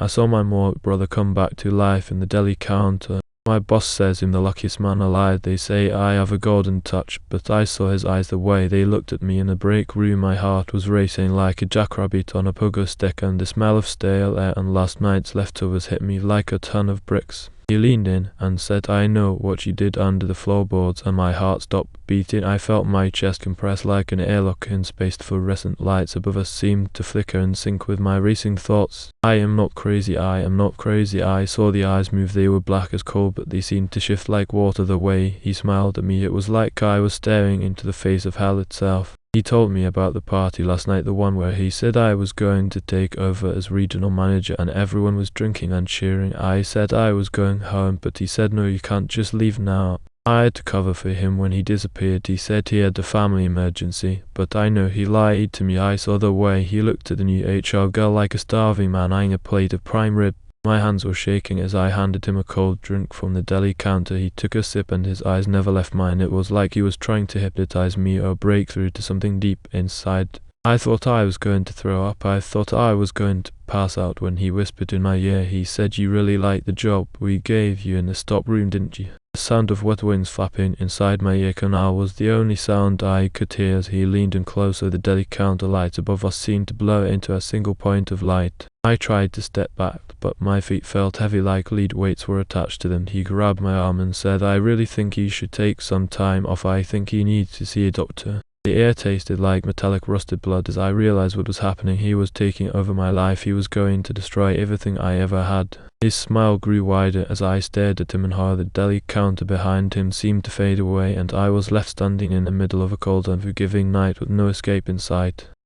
I saw my Morgue brother come back to life in the deli counter. My boss says I'm the luckiest man alive. They say I have a golden touch, but I saw his eyes the way they looked at me in the break room. My heart was racing like a jackrabbit on a pogo stick, and the smell of stale air and last night's leftovers hit me like a ton of bricks. He leaned in and said, "I know what you did under the floorboards," and my heart stopped beating. I felt my chest compress like an airlock in space. Fluorescent lights above us seemed to flicker and sync with my racing thoughts. I am not crazy, I am not crazy. I saw the eyes move. They were black as coal, but they seemed to shift like water the way he smiled at me. It was like I was staring into the face of hell itself. He told me about the party last night, the one where he said I was going to take over as regional manager and everyone was drinking and cheering. I said I was going home, but he said, "No, you can't just leave now." I had to cover for him when he disappeared. He said he had a family emergency, but I know he lied to me. I saw the way he looked at the new HR girl like a starving man eyeing a plate of prime rib. My hands were shaking as I handed him a cold drink from the deli counter. He took a sip and his eyes never left mine. It was like he was trying to hypnotize me or break through to something deep inside. I thought I was going to throw up. I thought I was going to pass out when he whispered in my ear. He said, "You really liked the job we gave you in the stop room, didn't you?" The sound of wet wings flapping inside my ear canal was the only sound I could hear as he leaned in closer. The deli counter lights above us seemed to blur into a single point of light. I tried to step back, but my feet felt heavy like lead weights were attached to them. He grabbed my arm and said, "I really think you should take some time off. I think you need to see a doctor." The air tasted like metallic rusted blood as I realized what was happening. He was taking over my life. He was going to destroy everything I ever had. His smile grew wider as I stared at him in horror. The deli counter behind him seemed to fade away, and I was left standing in the middle of a cold, unforgiving night with no escape in sight.